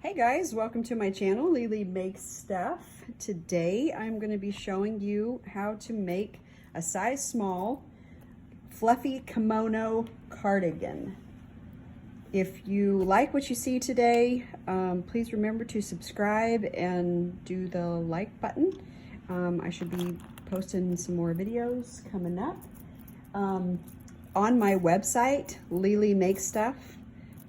Hey guys, welcome to my channel, Lily Makes Stuff. Today I'm going to be showing you how to make a size small fluffy kimono cardigan. If you like what you see today, please remember to subscribe and do the like button. I should be posting some more videos coming up. On my website, Lily Makes Stuff,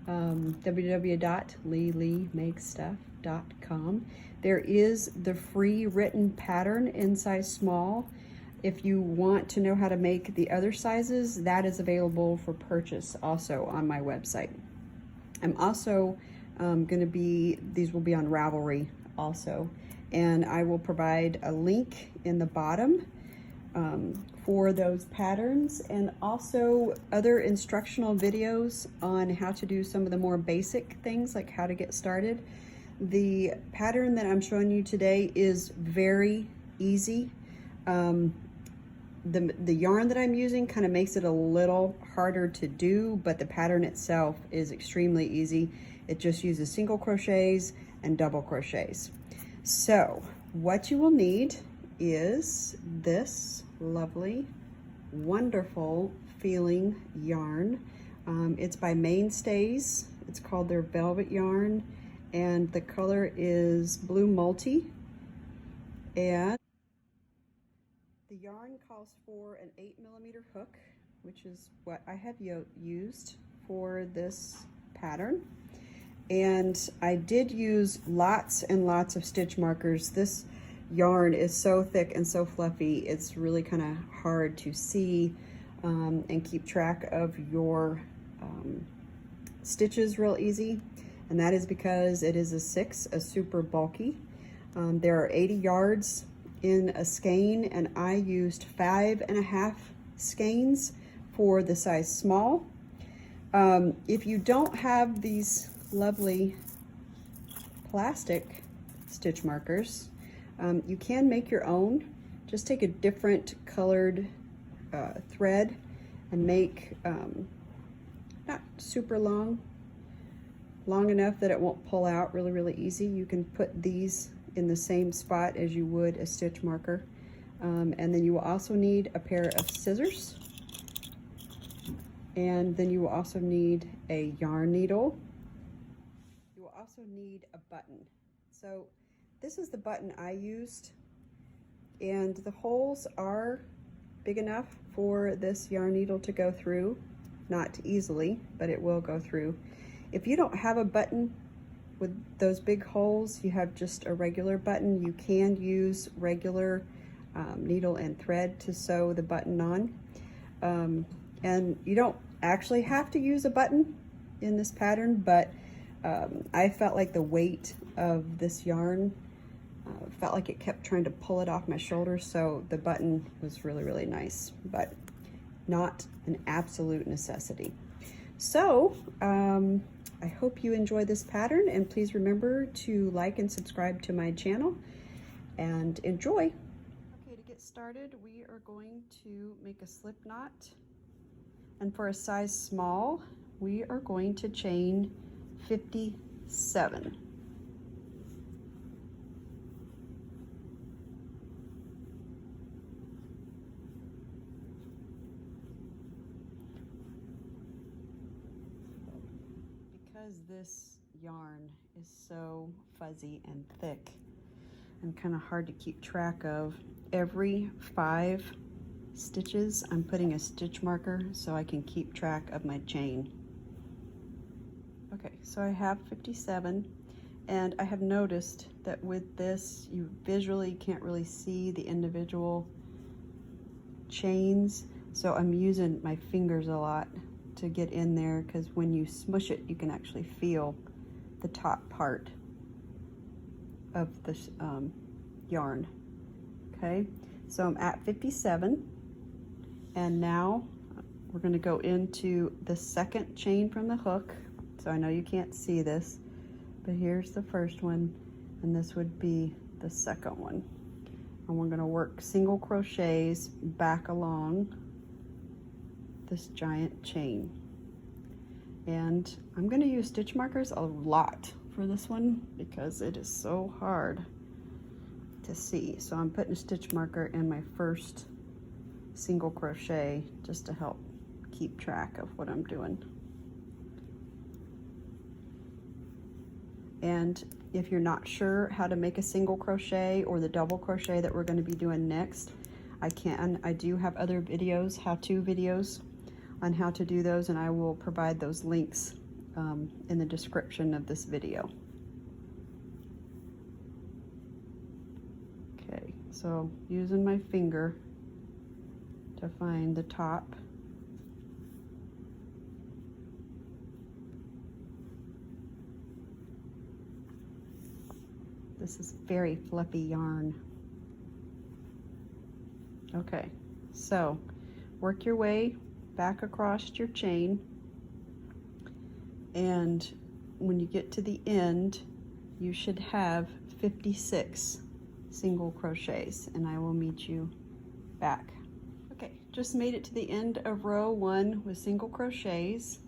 www.lilymakestuff.com. There is the free written pattern in size small. If you want to know how to make the other sizes, that is available for purchase also on my website. I'm also these will be on Ravelry also, and I will provide a link in the bottom for those patterns, and also other instructional videos on how to do some of the more basic things like how to get started. The pattern that I'm showing you today is very easy. The yarn that I'm using kind of makes it a little harder to do, but the pattern itself is extremely easy. It just uses single crochets and double crochets. So what you will need is this lovely, wonderful feeling yarn. It's by Mainstays. It's called their velvet yarn, and the color is blue multi, and the yarn calls for an 8mm hook, which is what I have used for this pattern. And I did use lots and lots of stitch markers. This yarn is so thick and so fluffy, it's really kind of hard to see and keep track of your stitches real easy. And that is because it is a 6, a super bulky. There are 80 yards in a skein, and I used 5.5 skeins for the size small. If you don't have these lovely plastic stitch markers, you can make your own. Just take a different colored thread and make not super long enough that it won't pull out really easy. You can put these in the same spot as you would a stitch marker. And then you will also need a pair of scissors, and then you will also need a yarn needle. You will also need a button. So this is the button I used, and the holes are big enough for this yarn needle to go through. Not easily, but it will go through. If you don't have a button with those big holes, you have just a regular button, you can use regular needle and thread to sew the button on. And you don't actually have to use a button in this pattern, but I felt like the weight of this yarn felt like it kept trying to pull it off my shoulders, so the button was really nice, but not an absolute necessity. So I hope you enjoy this pattern, and please remember to like and subscribe to my channel, and enjoy. Okay, to get started, we are going to make a slip knot, and for a size small, we are going to chain 57. Because this yarn is so fuzzy and thick and kind of hard to keep track of, every 5 stitches I'm putting a stitch marker so I can keep track of my chain. Okay, so I have 57, and I have noticed that with this you visually can't really see the individual chains, so I'm using my fingers a lot to get in there, because when you smush it you can actually feel the top part of the yarn. Okay, so I'm at 57, and now we're going to go into the second chain from the hook. So I know you can't see this, but here's the first one, and this would be the second one. And we're going to work single crochets back along this giant chain. And I'm going to use stitch markers a lot for for this one because it is so hard to see. So I'm putting a stitch marker in my first single crochet just to help keep track of what I'm doing. And if you're not sure how to make a single crochet or the double crochet that we're going to be doing next, I do have other videos, how-to videos on how to do those, and I will provide those links in the description of this video. Okay, so using my finger to find the top. This is very fluffy yarn. Okay, so work your way back across your chain, and when you get to the end, you should have 56 single crochets, and I will meet you back. Okay, just made it to the end of row 1 with single crochets,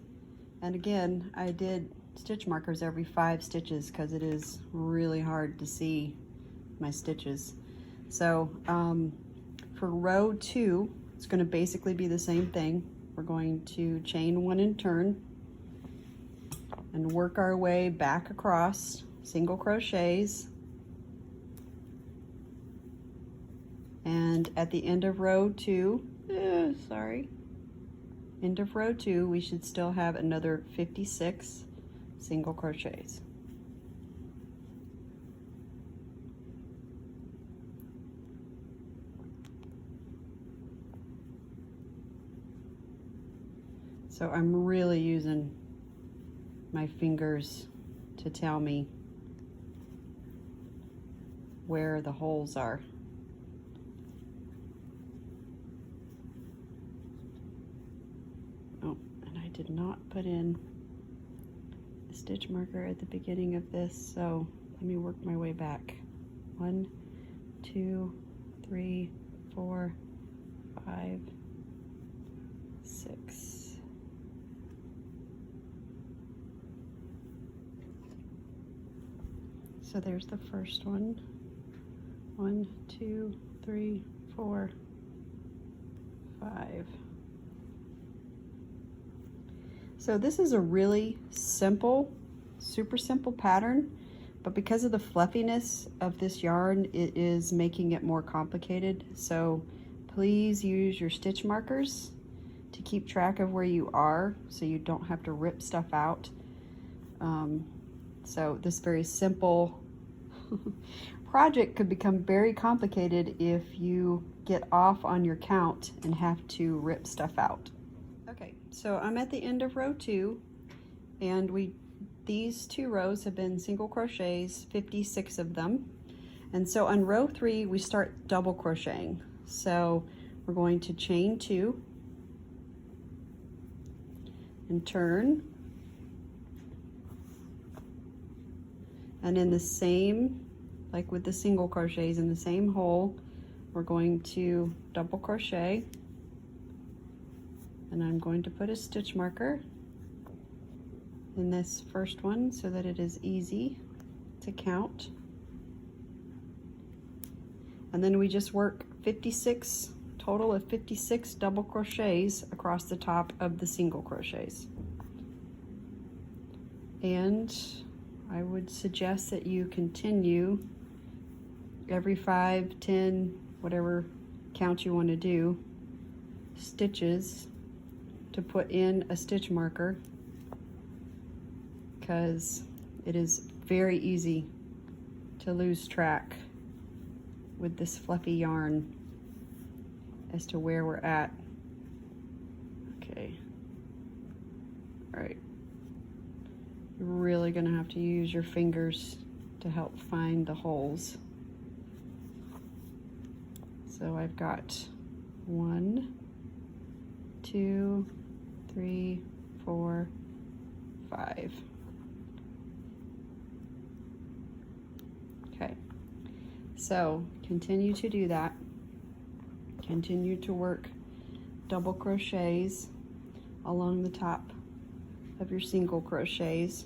and again, I did stitch markers every 5 stitches because it is really hard to see my stitches. So for row 2, it's going to basically be the same thing. We're going to chain 1 and turn and work our way back across single crochets, and at the end of row 2, end of row 2, we should still have another 56 single crochets. So I'm really using my fingers to tell me where the holes are. Oh, and I did not put in a stitch marker at the beginning of this, so let me work my way back. 1, 2, 3, 4, 5, 6. So there's the first one. 1, 2, 3, 4, 5. So this is a really simple, super simple pattern, but because of the fluffiness of this yarn, it is making it more complicated. So please use your stitch markers to keep track of where you are so you don't have to rip stuff out. So this very simple project could become very complicated if you get off on your count and have to rip stuff out. Okay, so I'm at the end of row 2, and these 2 rows have been single crochets, 56 of them. And so on row 3, we start double crocheting. So we're going to chain 2 and turn. And in the same, like with the single crochets, in the same hole, we're going to double crochet. And I'm going to put a stitch marker in this first one so that it is easy to count. And then we just work 56, total of 56 double crochets across the top of the single crochets. And I would suggest that you continue every 5, 10, whatever count you want to do, stitches to put in a stitch marker, because it is very easy to lose track with this fluffy yarn as to where we're at. Okay, all right. You're really going to have to use your fingers to help find the holes. So I've got 1, 2, 3, 4, 5. Okay, so continue to do that. Continue to work double crochets along the top of your single crochets.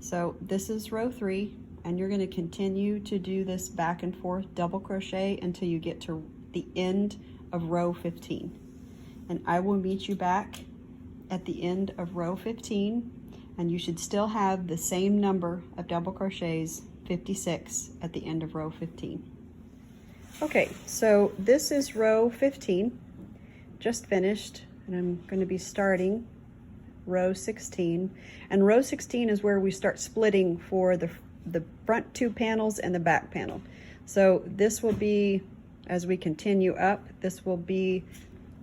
So this is row 3, and you're going to continue to do this back and forth double crochet until you get to the end of row 15. And I will meet you back at the end of row 15, and you should still have the same number of double crochets, 56, at the end of row 15. Okay, so this is row 15, just finished, and I'm going to be starting row 16. And row 16 is where we start splitting for the front 2 panels and the back panel. So this will be, as we continue up, this will be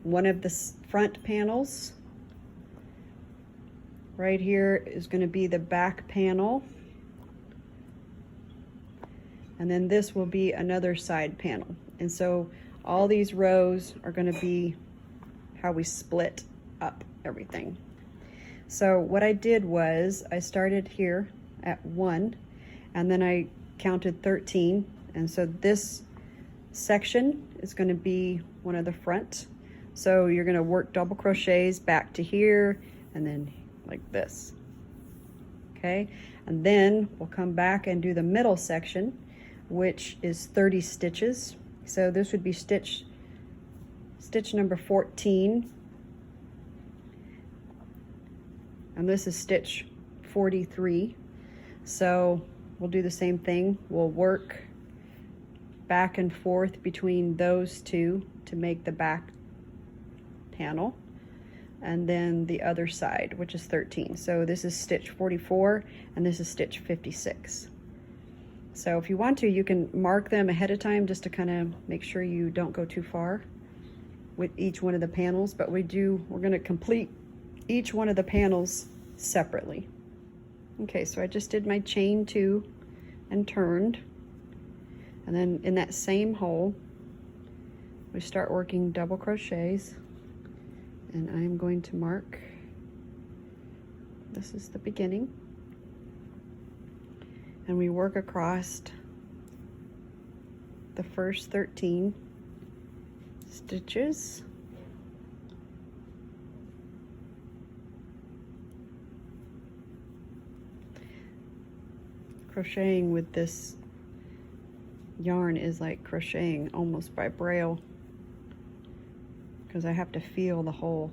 one of the front panels. Right here is going to be the back panel. And then this will be another side panel. And so all these rows are going to be how we split up everything. So what I did was I started here at 1, and then I counted 13. And so this section is going to be one of the front. So you're going to work double crochets back to here and then like this. Okay, and then we'll come back and do the middle section, which is 30 stitches. So this would be stitch number 14, and this is stitch 43. So we'll do the same thing. We'll work back and forth between those two to make the back panel, and then the other side, which is 13. So this is stitch 44, and this is stitch 56. So if you want to, you can mark them ahead of time just to kind of make sure you don't go too far with each one of the panels, but we're going to complete each one of the panels separately. Okay, so I just did my chain 2 and turned, and then in that same hole we start working double crochets, and I'm going to mark, this is the beginning, and we work across the first 13 stitches. Crocheting with this yarn is like crocheting almost by braille, because I have to feel the hole.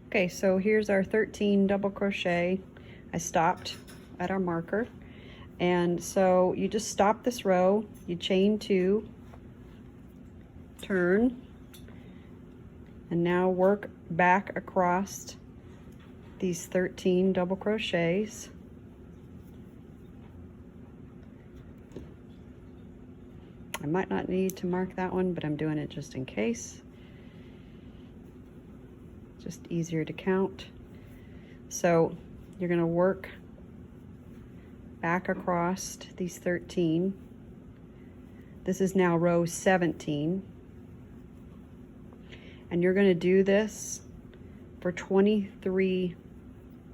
Okay, so here's our 13 double crochet. I stopped at our marker, and so you just stop this row, you chain 2, turn, and now work back across these 13 double crochets. I might not need to mark that one, but I'm doing it just in case. Just easier to count. So you're going to work back across these 13. This is now row 17. And you're going to do this for 23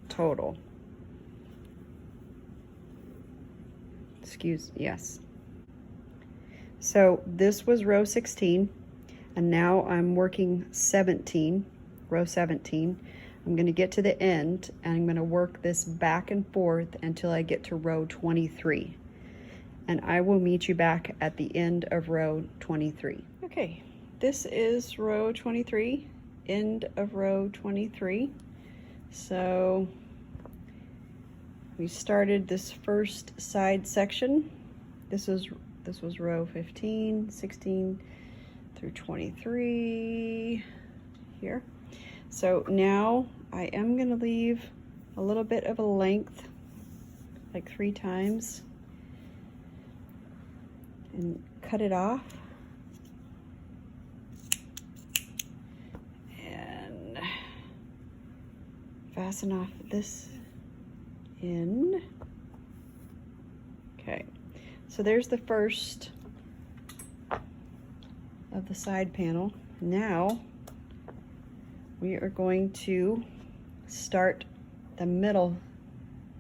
total. Yes. So this was row 16, and now I'm working 17, row 17. I'm going to get to the end, and I'm going to work this back and forth until I get to row 23. And I will meet you back at the end of row 23. Okay, this is row 23, end of row 23. So we started this first side section. This was row 15, 16 through 23 here. So now I am going to leave a little bit of a length, like 3 times, and cut it off. And fasten off this end. Okay. So there's the first of the side panel. Now we are going to start the middle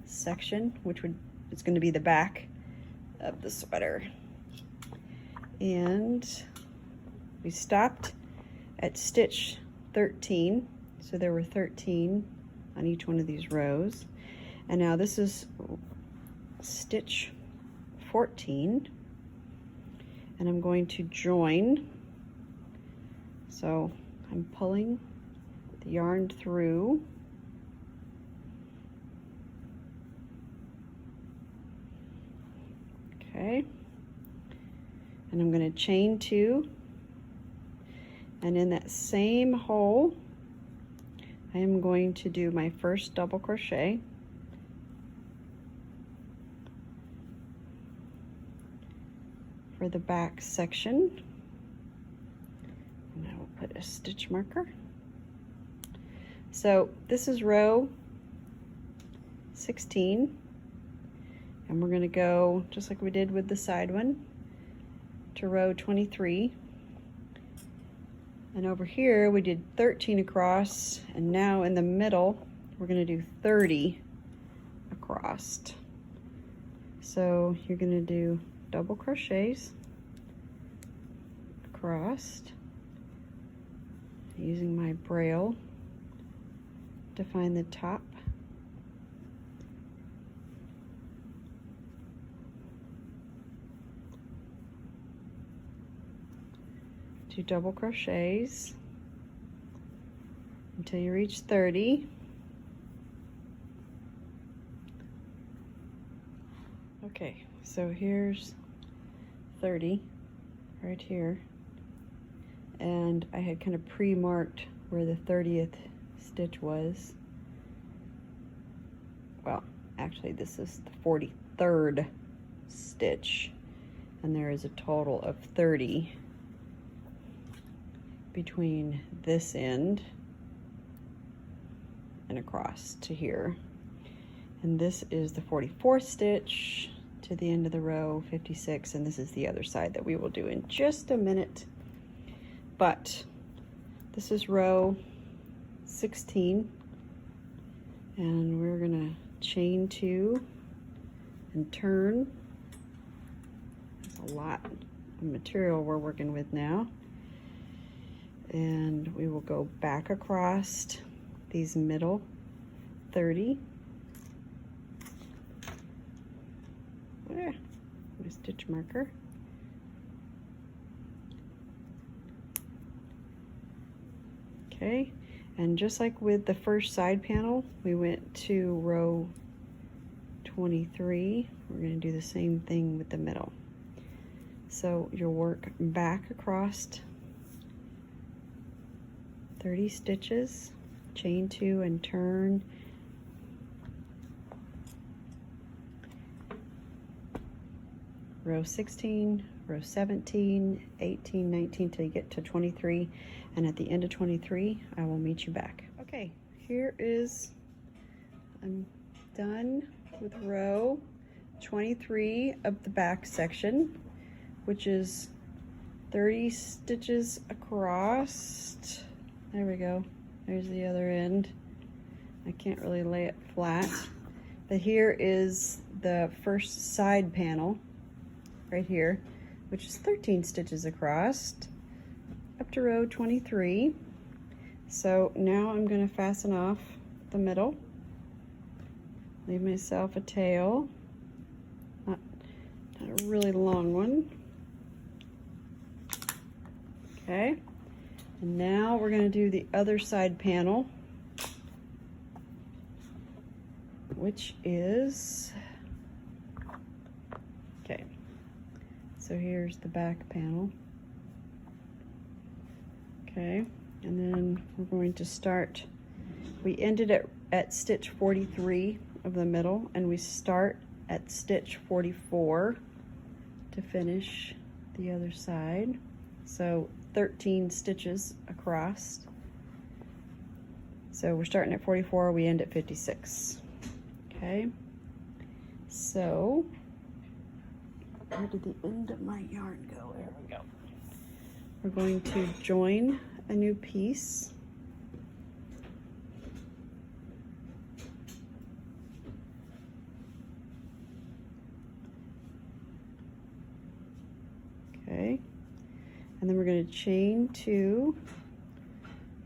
section, which is going to be the back of the sweater. And we stopped at stitch 13, so there were 13 on each one of these rows. And now this is stitch 14, and I'm going to join. So I'm pulling the yarn through, okay, and I'm going to chain 2, and in that same hole I am going to do my first double crochet, for the back section, and I will put a stitch marker. So this is row 16, and we're going to go just like we did with the side one to row 23. And over here we did 13 across, and now in the middle we're going to do 30 across. So you're going to do double crochets across using my braille to find the top. Do double crochets until you reach 30. Okay, so here's 30 right here, and I had kind of pre-marked where the 30th stitch was. Well, actually this is the 43rd stitch, and there is a total of 30 between this end and across to here. And this is the 44th stitch to the end of the row, 56, and this is the other side that we will do in just a minute. But this is row 16, and we're gonna chain 2 and turn. There's a lot of material we're working with now. And we will go back across these middle 30. There, my stitch marker. Okay, and just like with the first side panel, we went to row 23. We're going to do the same thing with the middle. So you'll work back across 30 stitches, chain 2 and turn. Row 16, row 17, 18, 19 till you get to 23, and at the end of 23 I will meet you back. Okay, here is, I'm done with row 23 of the back section, which is 30 stitches across. There we go. There's the other end. I can't really lay it flat. But here is the first side panel right here, which is 13 stitches across up to row 23. So now I'm going to fasten off the middle. Leave myself a tail. Not a really long one. Okay. And now we're going to do the other side panel, which is, okay, so here's the back panel. Okay, and then we're going to start, we ended at stitch 43 of the middle, and we start at stitch 44 to finish the other side. So 13 stitches across. So we're starting at 44, we end at 56. Okay, so where did the end of my yarn go? There we go. We're going to join a new piece. Okay, and then we're going to chain 2.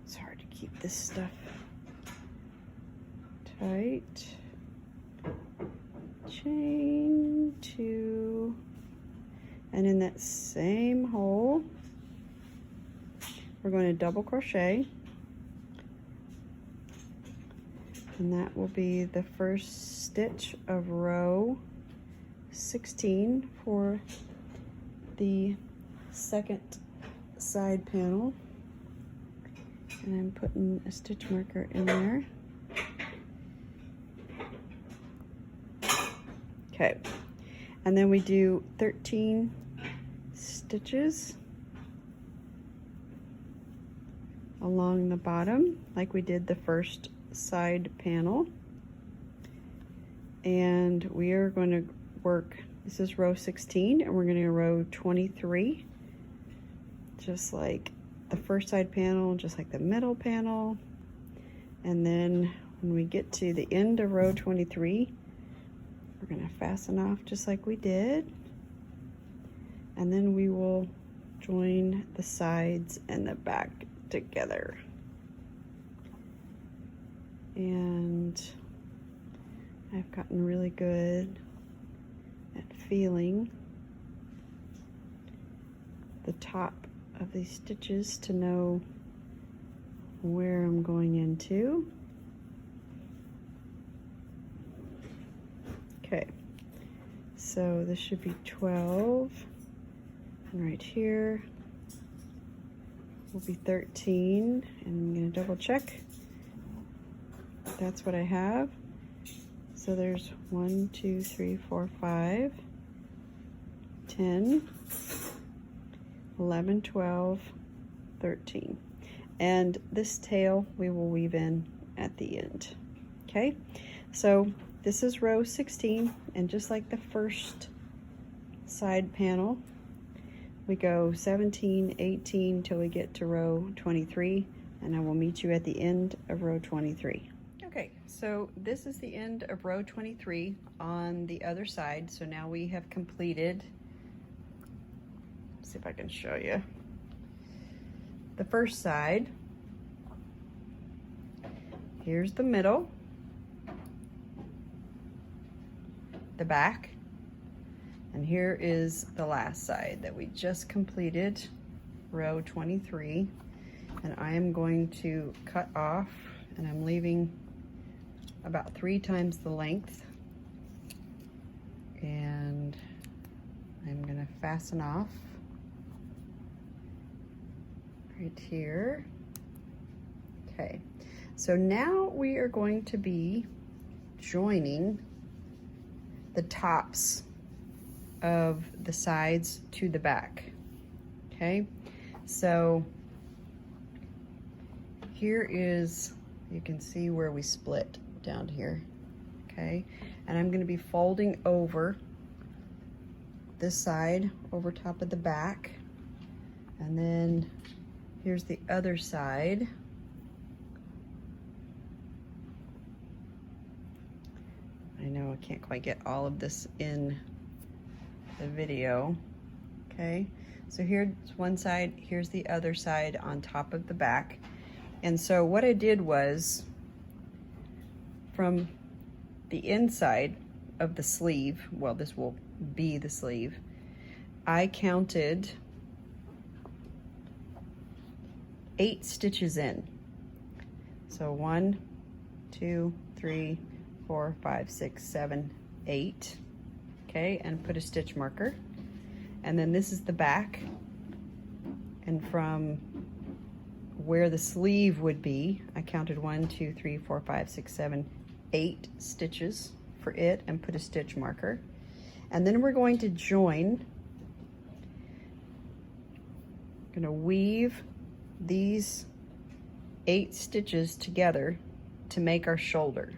It's hard to keep this stuff tight. chain 2, and in that same hole we're going to double crochet, and that will be the first stitch of row 16 for the second side panel. And I'm putting a stitch marker in there. Okay, and then we do 13 stitches along the bottom like we did the first side panel, and we are going to work, this is row 16, and we're going to row 23 just like the first side panel, just like the middle panel. And then when we get to the end of row 23, we're going to fasten off just like we did, and then we will join the sides and the back together. And I've gotten really good at feeling the top of these stitches to know where I'm going into. Okay, so this should be 12, and right here will be 13, and I'm going to double check. That's what I have. So there's 1, 2, 3, 4, 5, 10, 11, 12, 13. And this tail we will weave in at the end. Okay, so this is row 16, and just like the first side panel, we go 17, 18 till we get to row 23, and I will meet you at the end of row 23. Okay, so this is the end of row 23 on the other side. So now we have completed, let's see if I can show you, the first side. Here's the middle, the back, and here is the last side that we just completed, row 23. And I am going to cut off, and I'm leaving about 3 times the length, and I'm gonna fasten off right here. Okay, so now we are going to be joining the tops of the sides to the back. Okay, so here is, you can see where we split down here. Okay, and I'm going to be folding over this side over top of the back, and then here's the other side. I know I can't quite get all of this in the video. Okay, so here's one side, here's the other side on top of the back. And so what I did was, from the inside of the sleeve, well, this will be the sleeve, I counted 8 stitches in. So 1, 2, 3, 4, 5, 6, 7, 8. Okay, and put a stitch marker. And then this is the back, and from where the sleeve would be, I counted 1, 2, 3, 4, 5, 6, 7, 8 stitches for it, and put a stitch marker. And then we're going to join, gonna weave these 8 stitches together to make our shoulder.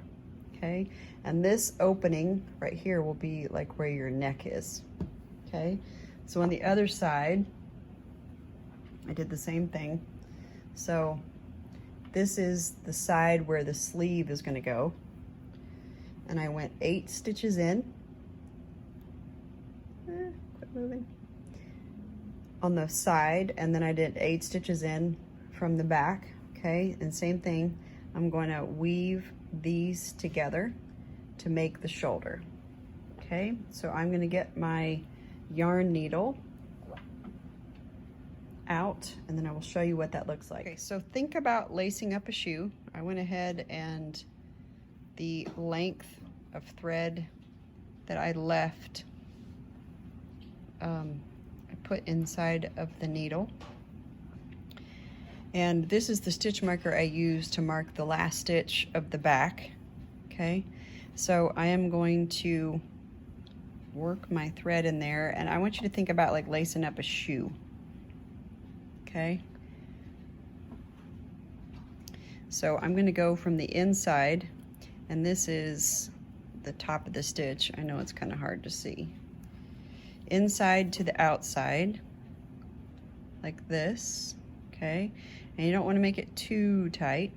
Okay, and this opening right here will be like where your neck is. Okay, so on the other side I did the same thing. So this is the side where the sleeve is going to go, and I went 8 stitches in, quit moving, on the side, and then I did 8 stitches in from the back. Okay, and same thing, I'm going to weave these together to make the shoulder. Okay, so I'm gonna get my yarn needle out and then I will show you what that looks like. Okay, so think about lacing up a shoe. I went ahead and the length of thread that I left, I put inside of the needle. And this is the stitch marker I use to mark the last stitch of the back. Okay, so I am going to work my thread in there, and I want you to think about like lacing up a shoe. Okay, so I'm going to go from the inside, and this is the top of the stitch. I know it's kind of hard to see. Inside to the outside, like this. Okay, and you don't want to make it too tight.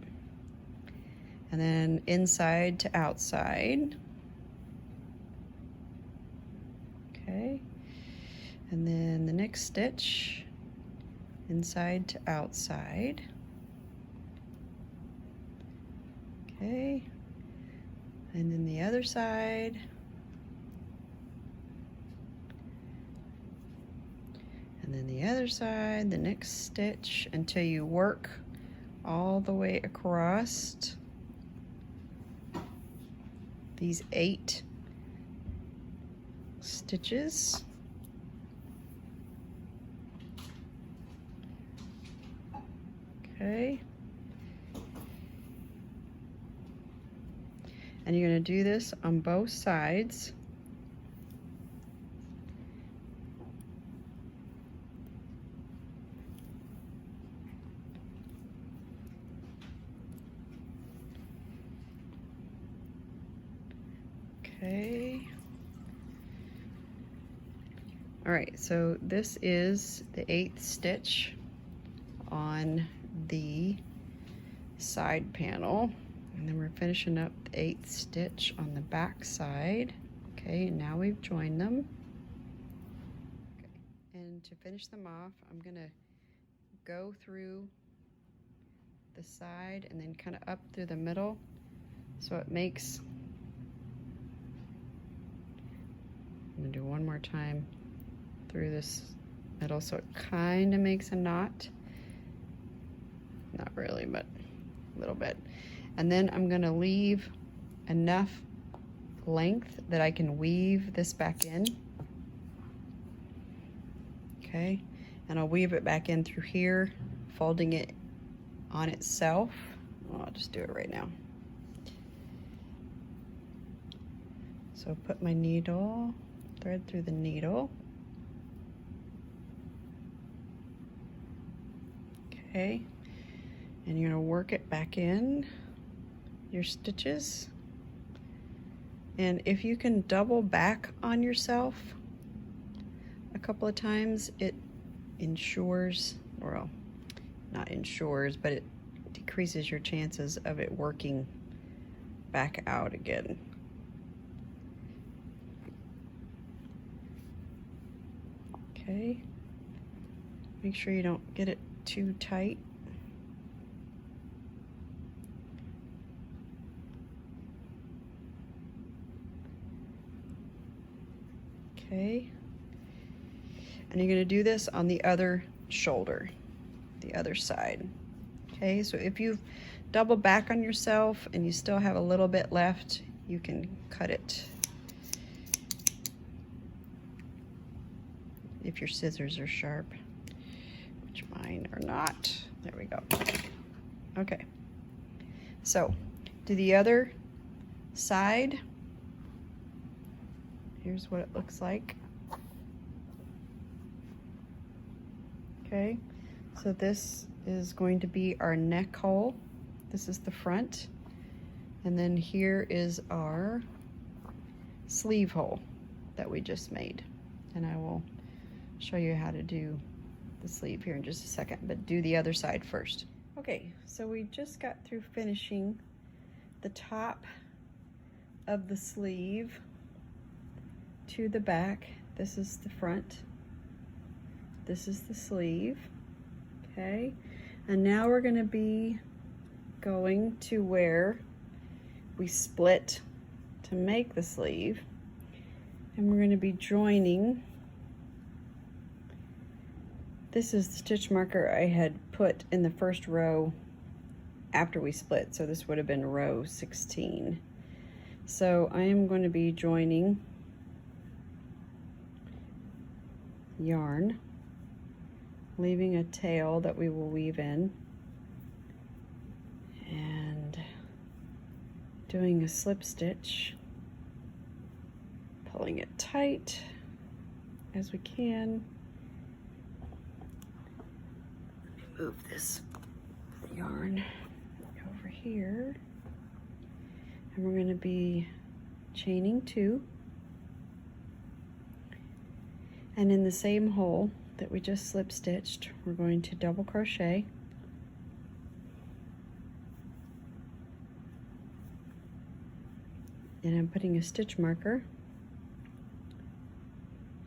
And then inside to outside. Okay, and then the next stitch, inside to outside. Okay, and then the other side. And then the other side, the next stitch, until you work all the way across these 8 stitches. Okay. And you're going to do this on both sides. Okay. All right, so this is the 8th stitch on the side panel, and then we're finishing up the 8th stitch on the back side. Okay, and now we've joined them. Okay. And to finish them off, I'm gonna go through the side and then kind of up through the middle, so it makes, I'm gonna do one more time through this middle, so it kind of makes a knot. Not really, but a little bit. And then I'm gonna leave enough length that I can weave this back in. Okay, and I'll weave it back in through here, folding it on itself. Well, I'll just do it right now. So put my needle, thread through the needle. Okay, and you're gonna work it back in your stitches. And if you can double back on yourself a couple of times, it ensures, well, not ensures, but it decreases your chances of it working back out again. Okay, make sure you don't get it too tight. Okay, and you're going to do this on the other shoulder, the other side. Okay, so if you've doubled back on yourself and you still have a little bit left, you can cut it if your scissors are sharp, which mine are not. There we go. Okay, so do the other side. Here's what it looks like. Okay, so this is going to be our neck hole. This is the front, and then here is our sleeve hole that we just made, and I will show you how to do the sleeve here in just a second, but do the other side first. Okay, so we just got through finishing the top of the sleeve to the back. This is the front, this is the sleeve. Okay, and now we're going to be going to where we split to make the sleeve, And we're going to be joining. This is the stitch marker I had put in the first row after we split, so this would have been row 16. So I am going to be joining yarn, leaving a tail that we will weave in, and doing a slip stitch, pulling it tight as we can. Let me move this yarn over here, and we're going to be chaining 2, and in the same hole that we just slip stitched, we're going to double crochet, and I'm putting a stitch marker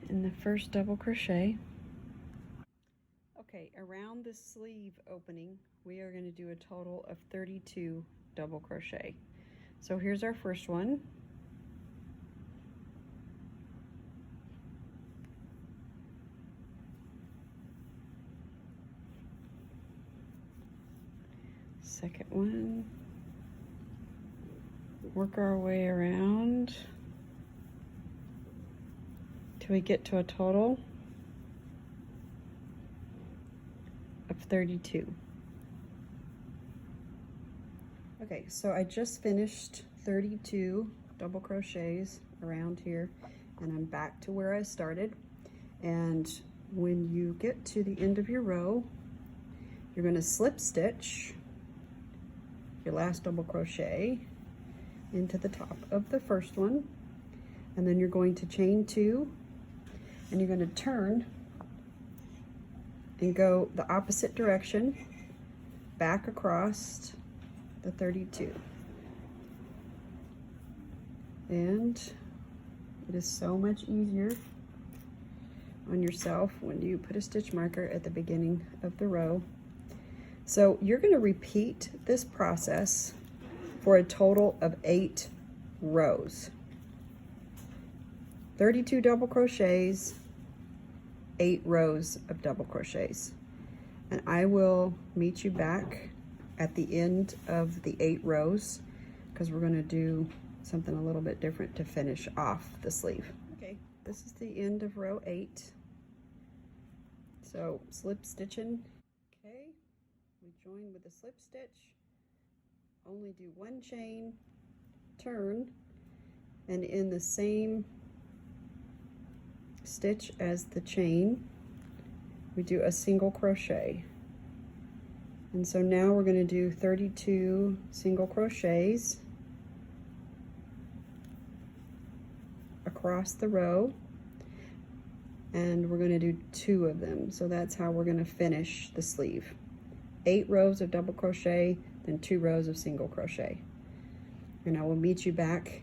in the first double crochet. Okay, around the sleeve opening, we are going to do a total of 32 double crochet. So here's our first one. Second one. Work our way around till we get to a total of 32. Okay, so I just finished 32 double crochets around here, and I'm back to where I started. And when you get to the end of your row, you're going to slip stitch your last double crochet into the top of the first one, and then you're going to chain 2, and you're going to turn and go the opposite direction back across the 32. And it is so much easier on yourself when you put a stitch marker at the beginning of the row. So you're going to repeat this process for a total of 8 rows. 32 double crochets, 8 rows of double crochets. And I will meet you back at the end of the 8 rows, because we're going to do something a little bit different to finish off the sleeve. Okay, this is the end of row 8. So slip stitching. Okay, we join with a slip stitch, only do 1 chain, turn, and in the same stitch as the chain, we do a single crochet. And so now we're going to do 32 single crochets across the row, and we're going to do 2 of them. So that's how we're going to finish the sleeve. 8 rows of double crochet, then 2 rows of single crochet. And I will meet you back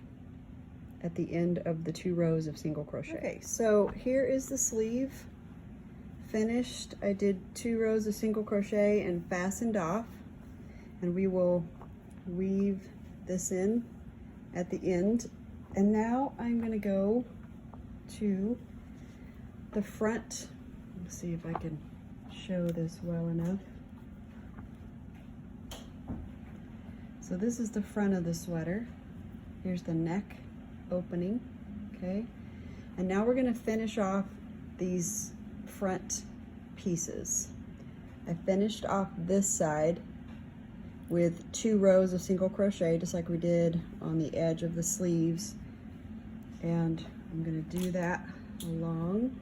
at the end of the 2 rows of single crochet. Okay, so here is the sleeve finished. I did 2 rows of single crochet and fastened off, and we will weave this in at the end. And now I'm going to go to the front. Let's see if I can show this well enough. So this is the front of the sweater. Here's the neck opening, okay? And now we're going to finish off these front pieces. I finished off this side with 2 rows of single crochet, just like we did on the edge of the sleeves. And I'm going to do that along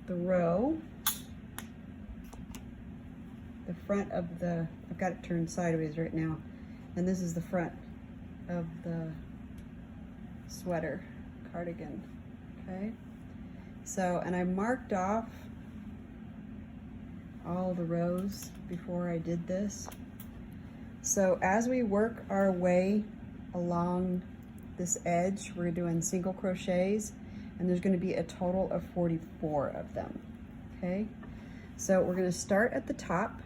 the row. The front of the, I've got it turned sideways right now, and this is the front of the sweater cardigan, okay? So, and I marked off all the rows before I did this. So as we work our way along this edge, we're doing single crochets, and there's going to be a total of 44 of them, okay? So we're going to start at the top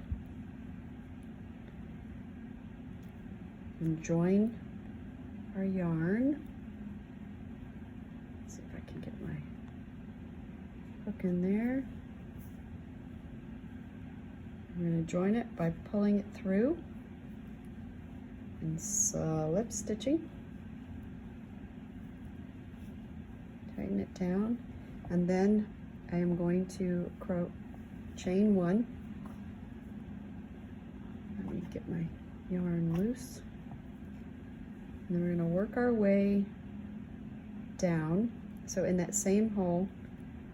and join our yarn, hook in there. I'm going to join it by pulling it through and slip stitching. Tighten it down, and then I am going to chain one. Let me get my yarn loose. And then we're going to work our way down. So in that same hole,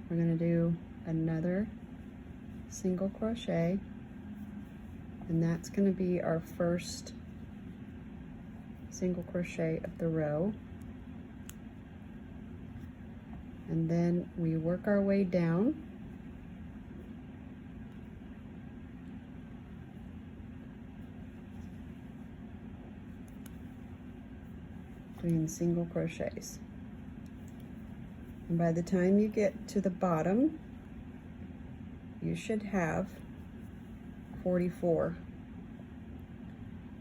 we're going to do another single crochet, and that's going to be our first single crochet of the row. And then we work our way down. Doing single crochets. And by the time you get to the bottom, you should have 44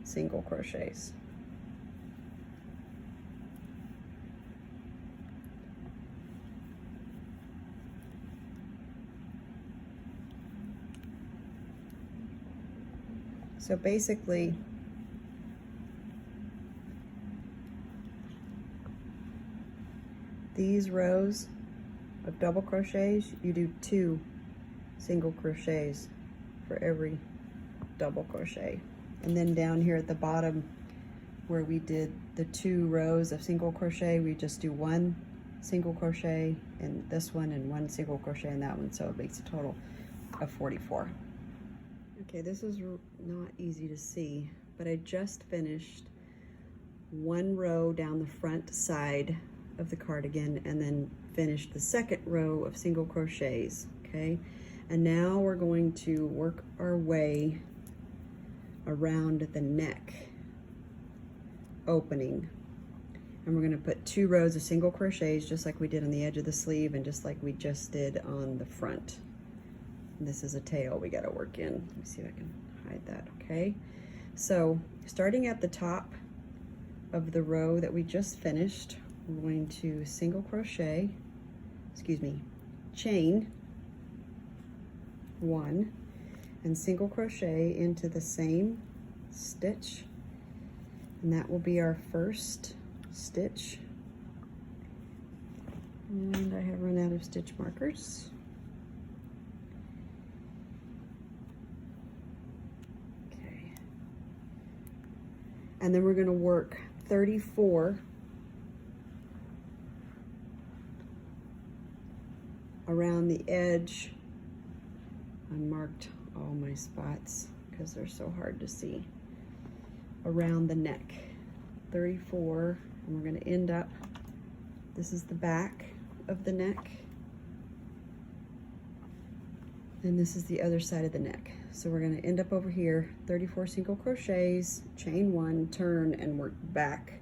single crochets. So basically, these rows of double crochets, you do 2 single crochets for every double crochet. And then down here at the bottom where we did the 2 rows of single crochet, we just do 1 single crochet in this one and 1 single crochet in that one, so it makes a total of 44. Okay, this is not easy to see, but I just finished 1 row down the front side of the cardigan and then finished the 2nd row of single crochets, okay? And now we're going to work our way around the neck opening. And we're going to put 2 rows of single crochets just like we did on the edge of the sleeve and just like we just did on the front. And this is a tail we got to work in. Let me see if I can hide that, okay? So starting at the top of the row that we just finished, we're going to single crochet, chain 1 and single crochet into the same stitch, and that will be our first stitch. And I have run out of stitch markers. Okay. And then we're going to work 34 around the edge. I marked all my spots because they're so hard to see. Around the neck, 34, and we're going to end up, this is the back of the neck, and this is the other side of the neck. So we're going to end up over here, 34 single crochets, chain 1, turn, and work back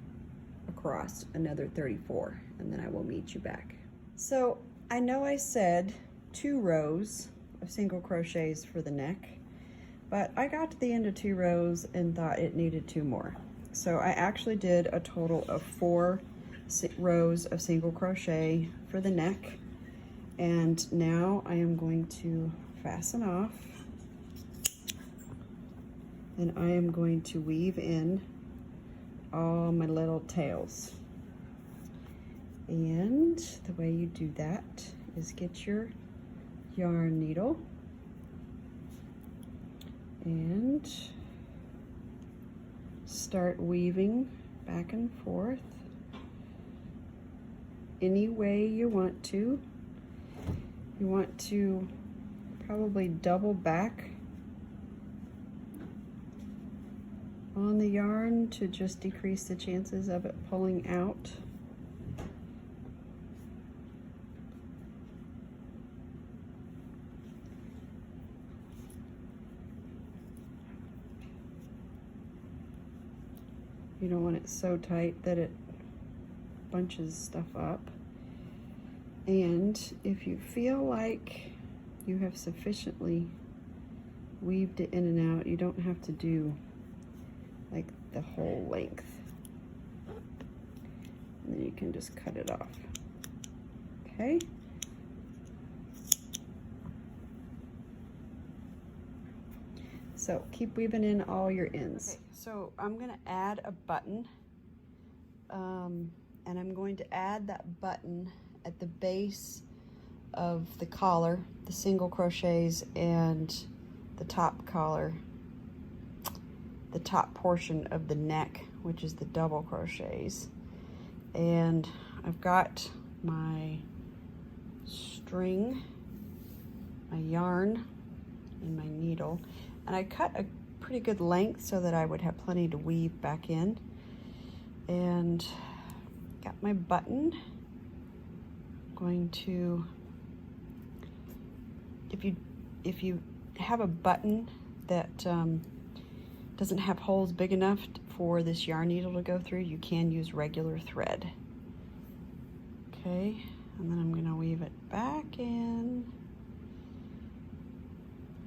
across another 34, and then I will meet you back. So I know I said 2 rows of single crochets for the neck, but I got to the end of 2 rows and thought it needed 2 more. So I actually did a total of 4 rows of single crochet for the neck, and now I am going to fasten off, and I am going to weave in all my little tails. And the way you do that is get your yarn needle and start weaving back and forth any way you want to. You want to probably double back on the yarn to just decrease the chances of it pulling out. You don't want it so tight that it bunches stuff up. And if you feel like you have sufficiently weaved it in and out, you don't have to do like the whole length. And then you can just cut it off. Okay? So keep weaving in all your ends. Okay, so I'm going to add a button, and I'm going to add that button at the base of the collar, the single crochets, and the top collar, the top portion of the neck, which is the double crochets. And I've got my string, my yarn, and my needle, and I cut a pretty good length so that I would have plenty to weave back in. And got my button. I'm going to, if you have a button that doesn't have holes big enough for this yarn needle to go through, you can use regular thread. Okay, and then I'm going to weave it back in.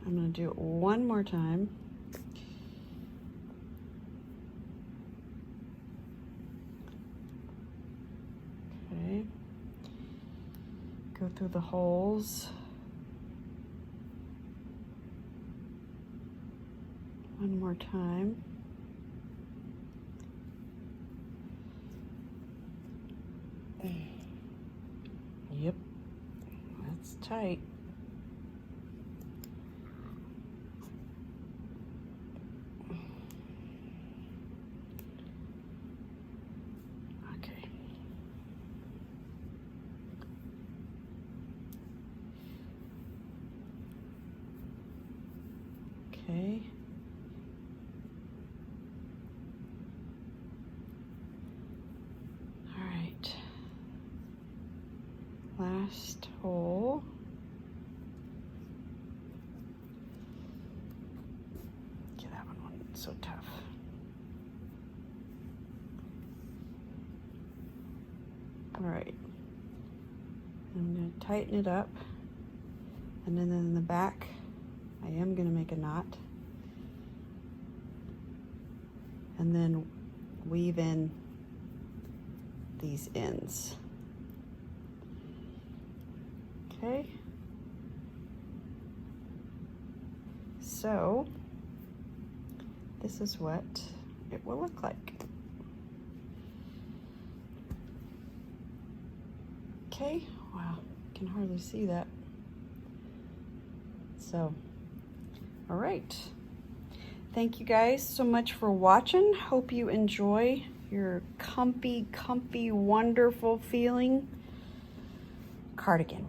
I'm going to do it one more time. Okay, go through the holes. One more time. Yep, that's tight. Okay. Okay. Last hole. Yeah, that one wasn't so tough. All right. I'm going to tighten it up, and then in the back, I am going to make a knot, and then weave in these ends. Okay, so this is what it will look like. Okay, wow, I can hardly see that. So, all right. Thank you guys so much for watching. Hope you enjoy your comfy, wonderful feeling cardigan.